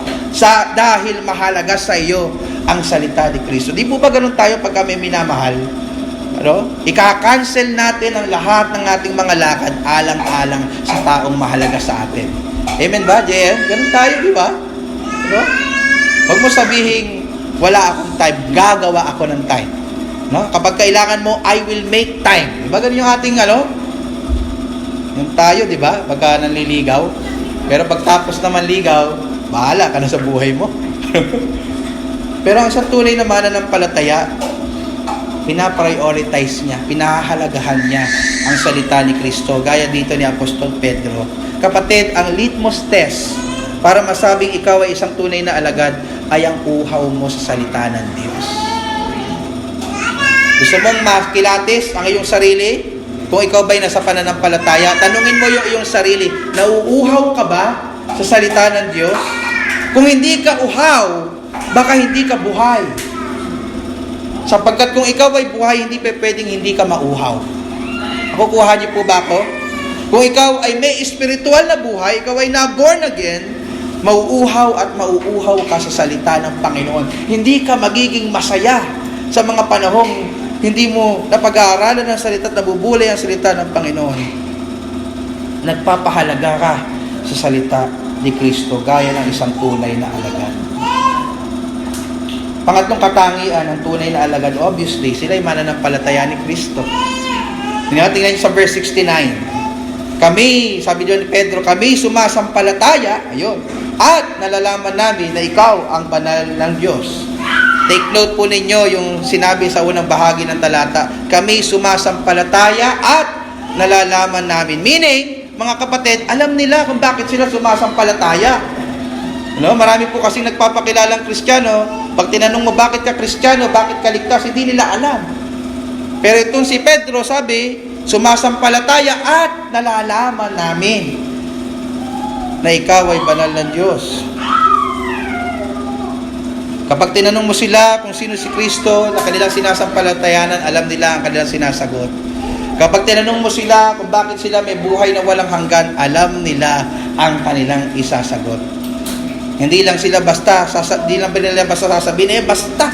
dahil mahalaga sa iyo ang salita ni Kristo. Di po ba ganun tayo pag kami minamahal? Ika-cancel natin ang lahat ng ating mga lakad alang-alang sa taong mahalaga sa atin. Amen ba, JM? Ganun tayo, di ba? Huwag mo sabihin, wala akong time, gagawa ako ng time. Kapag kailangan mo, I will make time. Diba ganun yung ating, yung tayo, diba? Pagka nanliligaw. Pero pagtapos naman ligaw, bahala ka na sa buhay mo. Pero ang isang tunay na mananampalataya, pinaprioritize niya, pinahahalagahan niya ang salita ni Kristo. Gaya dito ni Apostol Pedro. Kapatid, ang litmus test para masabing ikaw ay isang tunay na alagad ay ang uhaw mo sa salita ng Diyos. Gusto mong makilatis ang iyong sarili? Kung ikaw ba'y nasa pananampalataya, tanungin mo yung iyong sarili, nauuhaw ka ba sa salita ng Diyos? Kung hindi ka uhaw, baka hindi ka buhay. Sapagkat kung ikaw ay buhay, hindi pwedeng hindi ka mauhaw. Kukuha niyo po ba ako? Kung ikaw ay may spiritual na buhay, ikaw ay na-born again, mauuhaw at mauuhaw ka sa salita ng Panginoon. Hindi ka magiging masaya sa mga panahong hindi mo napag-aaralan ng salita at nabubulay ang salita ng Panginoon. Nagpapahalaga ka sa salita ni Kristo gaya ng isang tunay na alagad. Pangatlong katangian ng tunay na alagad, obviously, sila ay mananampalataya ni Kristo. Tingnan niyo sa verse 69. Kami, sabi doon ni Pedro, kami sumasampalataya, ayun, at nalalaman namin na ikaw ang banal ng Diyos. Take note po ninyo yung sinabi sa unang bahagi ng talata. Kami sumasampalataya at nalalaman namin. Meaning, mga kapatid, alam nila kung bakit sila sumasampalataya. Marami po kasing nagpapakilalang Kristiyano. Pag tinanong mo bakit ka Kristiyano, bakit ka ligtas, hindi nila alam. Pero itong si Pedro sabi, sumasampalataya at nalalaman namin na ikaw ay banal ng Diyos. Kapag tinanong mo sila kung sino si Kristo na kanilang sinasampalatayanan, alam nila ang kanilang sinasagot. Kapag tinanong mo sila kung bakit sila may buhay na walang hanggan, alam nila ang kanilang isasagot. Hindi lang sila basta sasabihin, basta.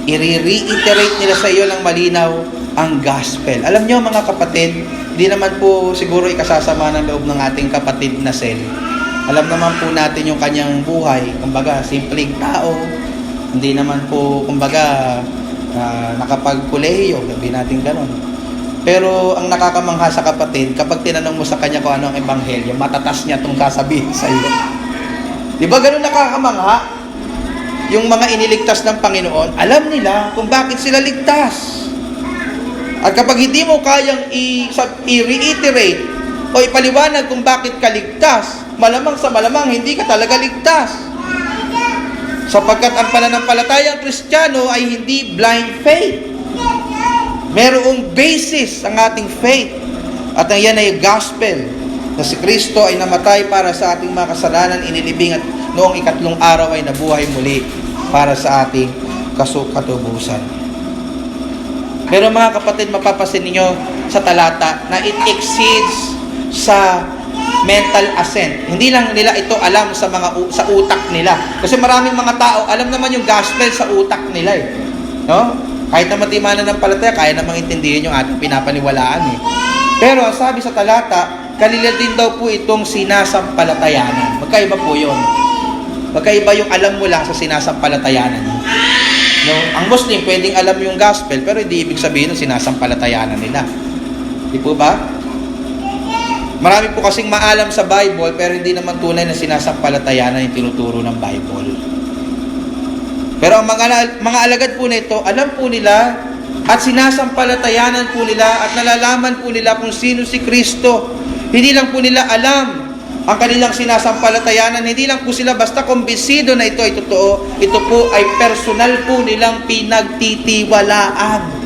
I-reiterate nila sa iyo ng malinaw ang gospel. Alam nyo mga kapatid, hindi naman po siguro ikasasama ng loob ng ating kapatid na Sel. Alam naman po natin yung kanyang buhay. Kumbaga, simpleng tao, Hindi naman po, kumbaga, nakapag-kolehiyo, sabihin natin ganon. Pero ang nakakamangha sa kapatid, kapag tinanong mo sa kanya kung ano ang ebanghelyo, matatas niya itong sasabihin sa iyo. Di ba ganon nakakamangha? Yung mga iniligtas ng Panginoon, alam nila kung bakit sila ligtas. At kapag hindi mo kayang i-reiterate o ipaliwanag kung bakit ka ligtas, malamang sa malamang hindi ka talaga ligtas. Sapagkat ang pananampalatayang Kristiyano ay hindi blind faith. Merong basis ang ating faith. At ang yan ay gospel, na si Kristo ay namatay para sa ating mga kasalanan, inilibing at noong ikatlong araw ay nabuhay muli para sa ating katubusan. Pero mga kapatid, mapapasin ninyo sa talata na it exceeds sa mental assent. Hindi lang nila ito alam sa utak nila. Kasi maraming mga tao, alam naman yung gospel sa utak nila eh. No? Kahit naman di mananampalataya, kaya namang intindihin yung ating pinapaniwalaan eh. Pero ang sabi sa talata, kanila din daw po itong sinasampalatayanan. Magkaiba po yun. Magkaiba yung alam mo lang sa sinasampalatayanan. No? Ang Muslim, pwedeng alam yung gospel, pero hindi ibig sabihin ng sinasampalatayanan nila. Di po ba? Marami po kasing maalam sa Bible, pero hindi naman tunay na sinasampalatayanan yung tinuturo ng Bible. Pero ang mga alagad po nito, alam po nila at sinasampalatayanan po nila at nalalaman po nila kung sino si Kristo. Hindi lang po nila alam ang kanilang sinasampalatayanan, hindi lang po sila basta kumbinsido na ito ay totoo, ito po ay personal po nilang pinagtitiwalaan.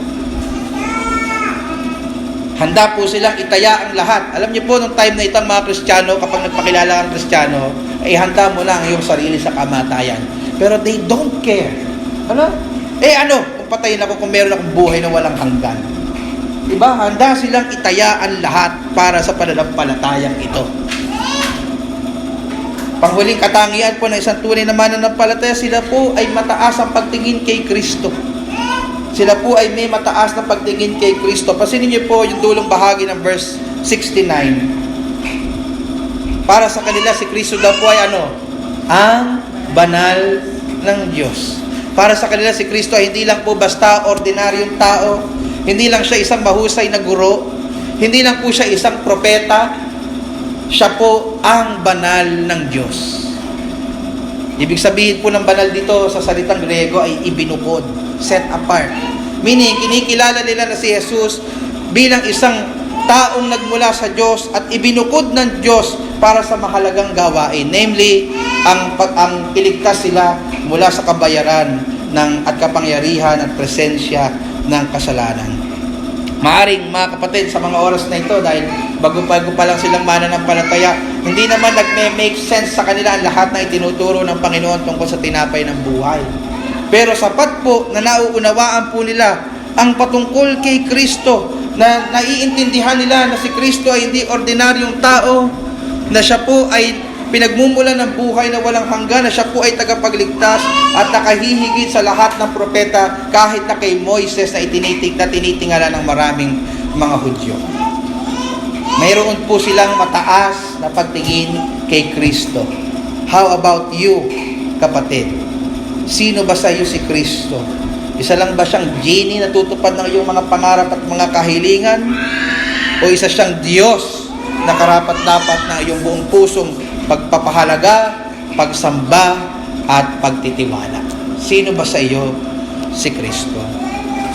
Handa po silang itaya ang lahat. Alam niyo po, nung time na itang mga Kristiyano, kapag nagpakilala ang Kristiyano, ay handa mo lang ang iyong sarili sa kamatayan. Pero they don't care. Ano? Kung patayin ako, kung meron akong buhay na walang hanggan. Diba? Handa silang itaya ang lahat para sa pananampalatayang ito. Panghuling katangian po ng isang tunay na mananampalataya, sila po ay mataas ang pagtingin kay Kristo. Sila po ay may mataas na pagtingin kay Kristo. Pasinin niyo po yung dulong bahagi ng verse 69. Para sa kanila, si Kristo daw po ay ang banal ng Diyos. Para sa kanila, si Kristo ay hindi lang po basta ordinaryong tao. Hindi lang siya isang mahusay na guro. Hindi lang po siya isang propeta. Siya po ang banal ng Diyos. Ibig sabihin po ng banal dito sa salitang Griego ay ibinukod, set apart. Meaning, kinikilala nila na si Jesus bilang isang taong nagmula sa Diyos at ibinukod ng Diyos para sa mahalagang gawain. Namely, ang iligtas sila mula sa kabayaran at kapangyarihan at presensya ng kasalanan. Maaring mga kapatid, sa mga oras na ito, dahil bago-bago pa lang silang mananampalataya, hindi naman nagme-make sense sa kanila ang lahat na itinuturo ng Panginoon tungkol sa tinapay ng buhay. Pero sapat po na nauunawaan po nila ang patungkol kay Kristo, na naiintindihan nila na si Kristo ay hindi ordinaryong tao, na siya po ay pinagmumulan ng buhay na walang hanggan, na siya po ay tagapagligtas at nakahihigit sa lahat ng propeta, kahit na kay Moises na tinitingala ng maraming mga Hudyo. Mayroon po silang mataas na pagtingin kay Kristo. How about you, kapatid? Sino ba sa iyo si Kristo? Isa lang ba siyang genie na tutupad ng iyong mga pangarap at mga kahilingan? O isa siyang Diyos na karapat-dapat ng iyong buong pusong pagpapahalaga, pagsamba, at pagtitiwala? Sino ba sa iyo si Kristo?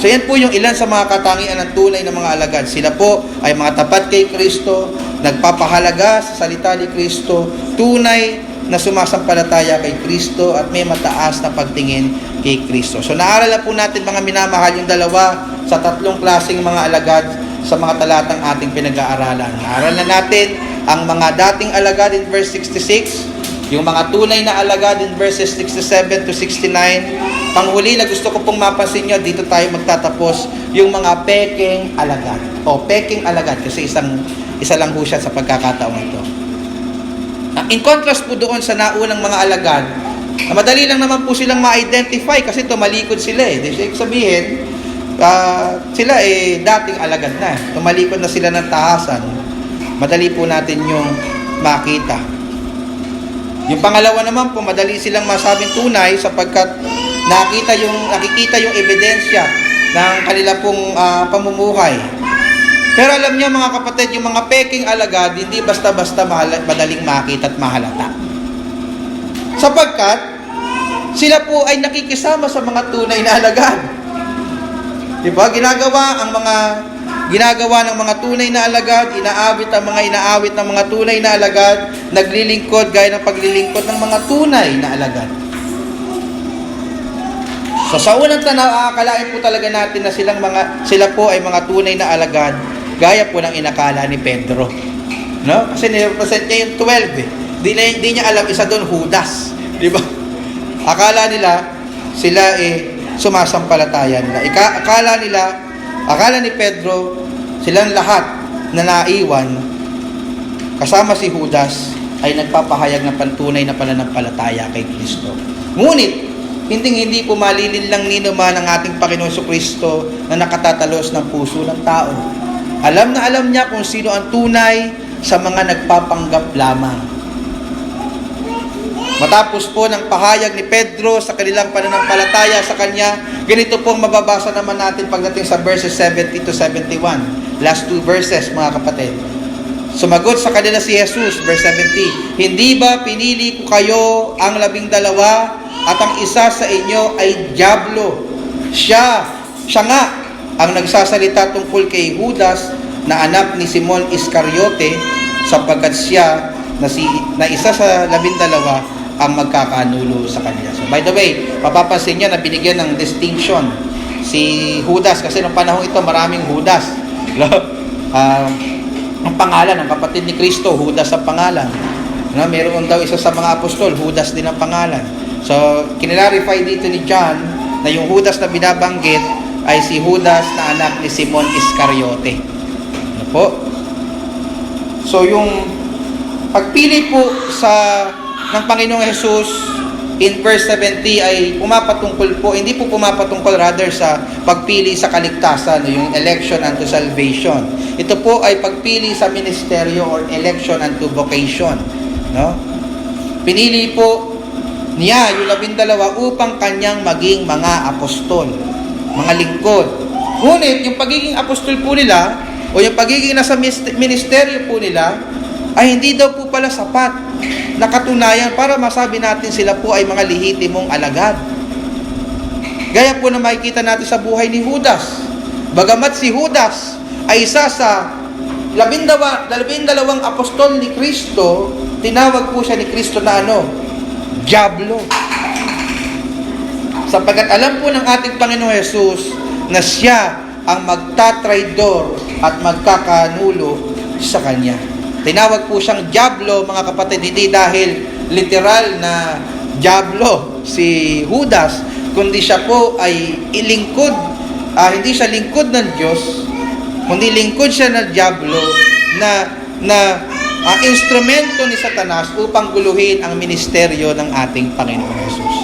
So yan po yung ilan sa mga katangian ng tunay na mga alagad. Sila po ay mga tapat kay Kristo, nagpapahalaga sa salita ni Kristo, tunay na sumasampalataya kay Kristo, at may mataas na pagtingin kay Kristo. So naaral na po natin, mga minamahal, yung dalawa sa tatlong klaseng mga alagad sa mga talatang ating pinag-aaralan. Naaral na natin ang mga dating alagad in verse 66, yung mga tunay na alagad in verses 67 to 69. Panghuli na gusto ko pong mapansin nyo, dito tayo magtatapos, yung mga peking alagad. Peking alagad, kasi isa lang ho siya sa pagkakataong ito. In contrast po doon sa naunang mga alagad, madali lang naman po silang ma-identify kasi tumalikod sila eh. Ibig sabihin, sila dating alagad na. Tumalikod na sila ng tahasan. Madali po natin yung makita. Yung pangalawa naman po, madali silang masabing tunay sapagkat nakikita yung ebidensya ng kanila pong pamumuhay. Pero alam niyo mga kapatid, yung mga peking alagad, hindi basta-basta madaling makita at mahalata. Sapagkat, sila po ay nakikisama sa mga tunay na alagad. Diba? Ginagawa ng mga tunay na alagad, inaawit ng mga tunay na alagad, naglilingkod gaya ng paglilingkod ng mga tunay na alagad. So sa unang tanaw, aakalain po talaga natin na sila po ay mga tunay na alagad, gaya po ng inakala ni Pedro. No? Kasi nirepresent niya yung 12 Hindi niya alam isa doon, Judas. Di ba? Akala sila sumasampalataya nila. Akala ni Pedro, silang lahat na naiwan, kasama si Judas, ay nagpapahayag ng pantunay na pananampalataya kay Kristo. Ngunit, hindi po malilinlang ninuman ng ating Panginoon Kristo na nakatatalos ng puso ng tao. Alam na alam niya kung sino ang tunay sa mga nagpapanggap lamang. Matapos po ng pahayag ni Pedro sa kanilang pananampalataya sa kanya, ganito pong mababasa naman natin pagdating sa verses 70 to 71. Last 2 verses, mga kapatid. Sumagot sa kanila si Jesus, verse 70, "Hindi ba pinili ko kayo ang 12 at ang isa sa inyo ay dyablo? Siya nga ang nagsasalita tungkol kay Judas na anak ni Simon Iscariote, sapagkat siya na isa sa 12 ang magkakanulo sa kanila." So, by the way, mapapansin niyo na binigyan ng distinction si Judas, kasi noong panahon ito maraming Judas. Ang pangalan ng kapatid ni Kristo, Judas ang pangalan. Meron daw isa sa mga apostol, Judas din ang pangalan. So, kinlarify dito ni John na yung Judas na binabanggit ay si Judas na anak ni Simon Iscariote. Ano po? So, yung pagpili po ng Panginoong Jesus in verse 70 ay hindi po pumapatungkol rather sa pagpili sa kaligtasan, yung election unto salvation. Ito po ay pagpili sa ministeryo or election unto vocation. No? Pinili po niya yung 12 upang kanyang maging mga apostol, mga lingkod. Ngunit yung pagiging apostol po nila o yung pagiging nasa ministeryo po nila ay hindi daw po pala sapat na katunayan para masabi natin sila po ay mga lehitimong alagad. Gaya po na makikita natin sa buhay ni Judas. Bagamat si Judas ay isa sa 12 apostol ni Kristo, tinawag po siya ni Kristo na dyablo. Sapagkat alam po ng ating Panginoong Jesus na siya ang magtatraidor at magkakanulo sa Kanya. Tinawag po siyang dyablo, mga kapatid, hindi dahil literal na dyablo si Judas, kundi siya po ay ilingkod, hindi siya lingkod ng Diyos, kundi lingkod siya ng dyablo na instrumento ni Satanas upang guluhin ang ministeryo ng ating Panginoong Jesus.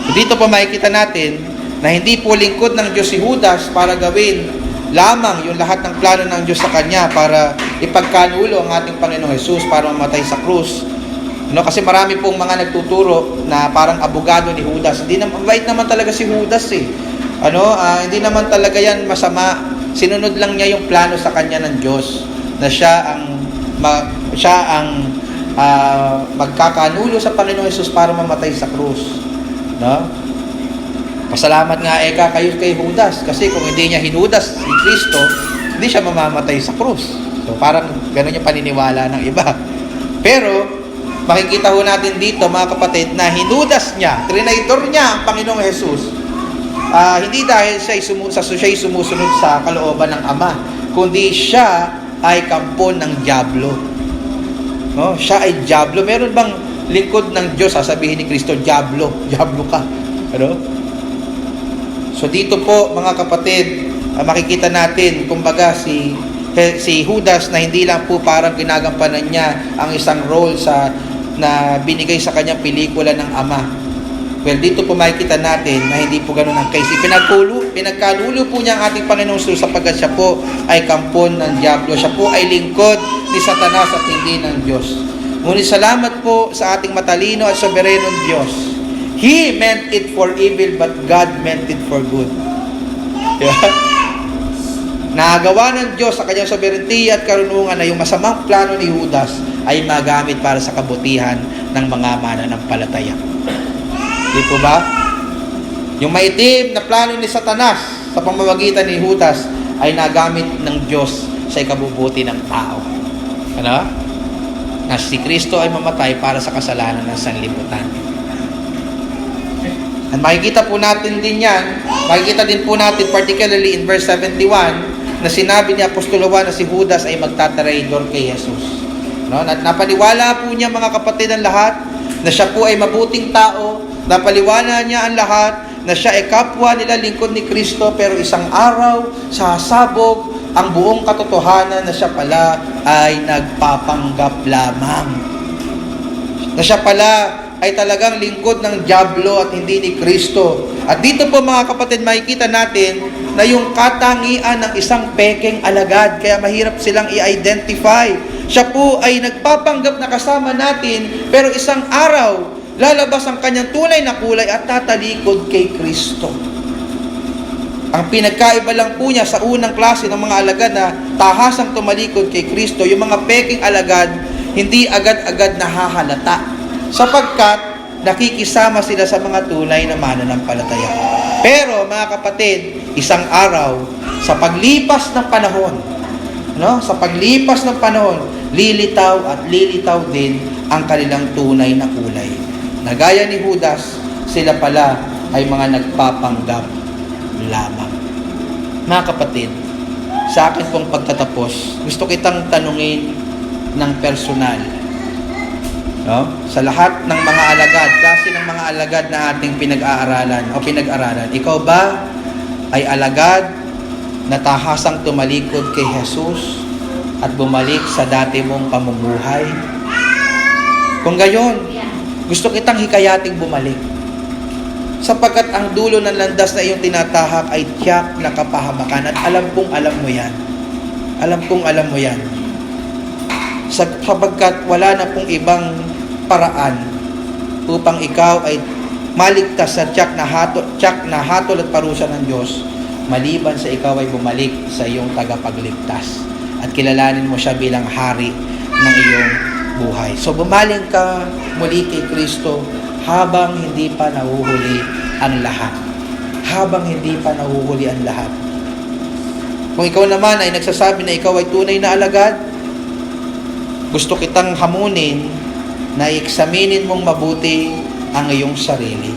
So dito po makikita natin na hindi po lingkod ng Diyos si Judas para gawin lamang yung lahat ng plano ng Diyos sa kanya para ipagkanulo ang ating Panginoong Jesus para mamatay sa krus. Kasi marami pong mga nagtuturo na parang abogado ni Judas. Hindi naman, mabait naman talaga si Judas hindi naman talaga yan masama. Sinunod lang niya yung plano sa kanya ng Diyos na siya ang magkakanulo sa Panginoong Jesus para mamatay sa krus. Pasalamat nga kayo kay Judas, kasi kung hindi niya hinudas si Kristo, hindi siya mamamatay sa krus. So parang gano'n yung paniniwala ng iba. Pero makikita ho natin dito, mga kapatid, na hinudas niya, trinaydor niya ang Panginoong Jesus. Hindi dahil siya sumusunod sa kalooban ng Ama, kundi siya ay kampo ng dyablo. Siya ay dyablo. Meron bang lingkod ng Diyos sasabihin ni Kristo, dyablo ka? So dito po, mga kapatid, makikita natin kumbaga si Judas na hindi lang po parang ginagampanan niya ang isang role na binigay sa kanyang pelikula ng Ama. Well, dito po makikita natin na hindi po ganun ang case. Pinagkalulo po niya ang ating Panginoong Jesus sapagkat siya po ay kampon ng dyablo. Siya po ay lingkod ni Satanas at hindi ng Diyos. Ngunit salamat po sa ating matalino at soberenong Diyos. He meant it for evil, but God meant it for good. Diba? Nagawa ng Diyos sa kanyang sobereinty at karunungan na yung masamang plano ni Judas ay magamit para sa kabutihan ng mga mananampalataya. Di po ba? Yung maitim na plano ni Satanas sa pamamagitan ni Judas ay nagamit ng Diyos sa ikabubuti ng tao. Ano? Na si Kristo ay mamatay para sa kasalanan ng sanlibutan. At makikita po natin din yan, makikita din po natin particularly in verse 71 na sinabi ni Apostolo Juan na si Judas ay magtatraidor kay Jesus. No? At napaniwala po niya mga kapatid ang lahat na siya po ay mabuting tao, napaliwala niya ang lahat na siya ay kapwa nila lingkod ni Kristo, pero isang araw sasabog ang buong katotohanan na siya pala ay nagpapanggap lamang. Na siya pala ay talagang lingkod ng dyablo at hindi ni Kristo. At dito po mga kapatid, makikita natin na yung katangian ng isang pekeng alagad, kaya mahirap silang i-identify. Siya po ay nagpapanggap na kasama natin, pero isang araw, lalabas ang kanyang tunay na kulay at tatalikod kay Kristo. Ang pinagkaiba lang po niya sa unang klase ng mga alagad na tahasang tumalikod kay Kristo, yung mga peking alagad, hindi agad-agad nahahalata. Sapagkat nakikisama sila sa mga tunay na mananampalataya. Pero mga kapatid, isang araw, sa paglipas ng panahon, sa paglipas ng panahon, lilitaw at lilitaw din ang kanilang tunay na kulay. Nagaya ni Judas, sila pala ay mga nagpapanggap lamang. Mga kapatid, sa akin pong pagtatapos, gusto kitang tanungin ng personal. Sa lahat ng mga alagad, klase ng mga alagad na ating pinag-aaralan, ikaw ba ay alagad na tahasang tumalikod kay Jesus at bumalik sa dati mong pamumuhay? Kung gayon, gusto kitang hikayating bumalik. Sapagkat ang dulo ng landas na iyong tinatahak ay tiyak na kapahamakan at alam kong alam mo yan. Alam kong alam mo yan. Sapagkat wala na pong ibang paraan upang ikaw ay maligtas sa tiyak na hatol at parusa ng Diyos, maliban sa ikaw ay bumalik sa iyong tagapagligtas at kilalanin mo siya bilang hari ng iyong buhay. So bumaling ka muli kay Kristo habang hindi pa nahuhuli ang lahat. Habang hindi pa nahuhuli ang lahat. Kung ikaw naman ay nagsasabi na ikaw ay tunay na alagad, gusto kitang hamunin na i-examinin mong mabuti ang iyong sarili.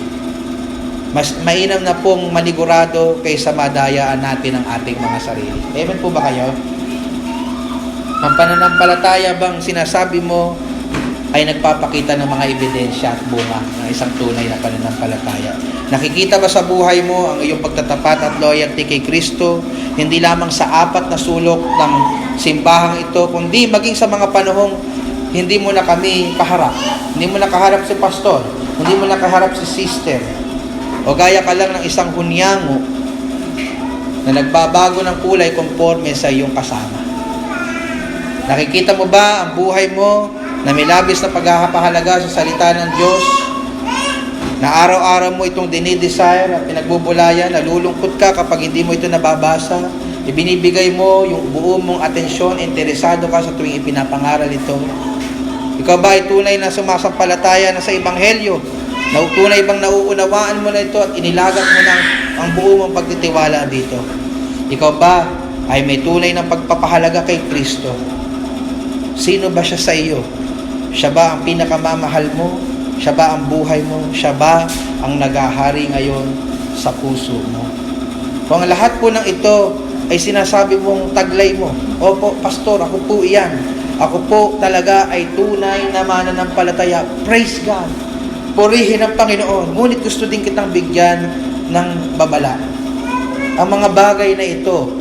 Mas mainam na pong manigurado kaysa madayaan natin ang ating mga sarili. Amen po ba kayo? Ang pananampalataya bang sinasabi mo ay nagpapakita ng mga ebidensya at bunga ng isang tunay na pananampalataya? Nakikita ba sa buhay mo ang iyong pagtatapat at loyalty kay Kristo, hindi lamang sa apat na sulok ng simbahang ito, kundi maging sa mga panahong hindi mo na kami kaharap. Hindi mo na kaharap si pastor. Hindi mo na kaharap si sister. O gaya ka lang ng isang hunyango na nagbabago ng kulay conforme sa iyong kasama. Nakikita mo ba ang buhay mo na may labis na paghahapahalaga sa salita ng Diyos? Na araw-araw mo itong dinidesire at pinagbubulayan, nalulungkot ka kapag hindi mo ito nababasa. Ibinibigay mo yung buo mong atensyon, interesado ka sa tuwing ipinapangaral ito. Ikaw ba ay tunay na sumasampalataya na sa Ebanghelyo? Na tunay bang nauunawaan mo na ito at inilagat mo na ang buo mong pagtitiwala dito? Ikaw ba ay may tunay na pagpapahalaga kay Kristo? Sino ba siya sa iyo? Siya ba ang pinakamamahal mo? Siya ba ang buhay mo? Siya ba ang naghahari ngayon sa puso mo? Kung ang lahat po ng ito ay sinasabi mong taglay mo, opo, pastor, ako po iyan. Ako po talaga ay tunay na mananampalataya. Praise God. Purihin ang Panginoon. Ngunit gusto din kitang bigyan ng babala. Ang mga bagay na ito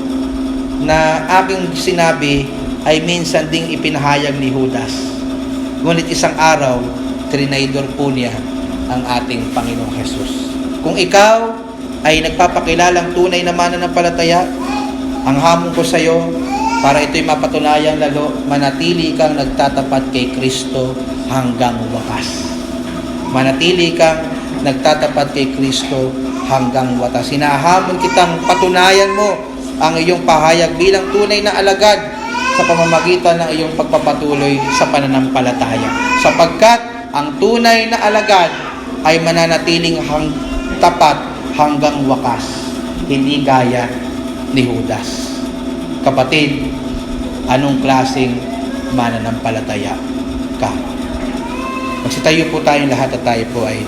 na aking sinabi ay minsan ding ipinahayag ni Judas. Ngunit isang araw, trinaydor po niya ang ating Panginoong Jesus. Kung ikaw ay nagpapakilalang tunay na mananampalataya, ang hamon ko sa iyo, para ito'y mapatunayang lalo, manatili kang nagtatapat kay Kristo hanggang wakas. Manatili kang nagtatapat kay Kristo hanggang watas. Hinahamon kitang patunayan mo ang iyong pahayag bilang tunay na alagad sa pamamagitan ng iyong pagpapatuloy sa pananampalataya. Sapagkat ang tunay na alagad ay mananatiling tapat hanggang wakas, hindi gaya ni Judas. Kapatid, anong klaseng mananampalataya ka? Magsitayo po tayong lahat at tayo po ay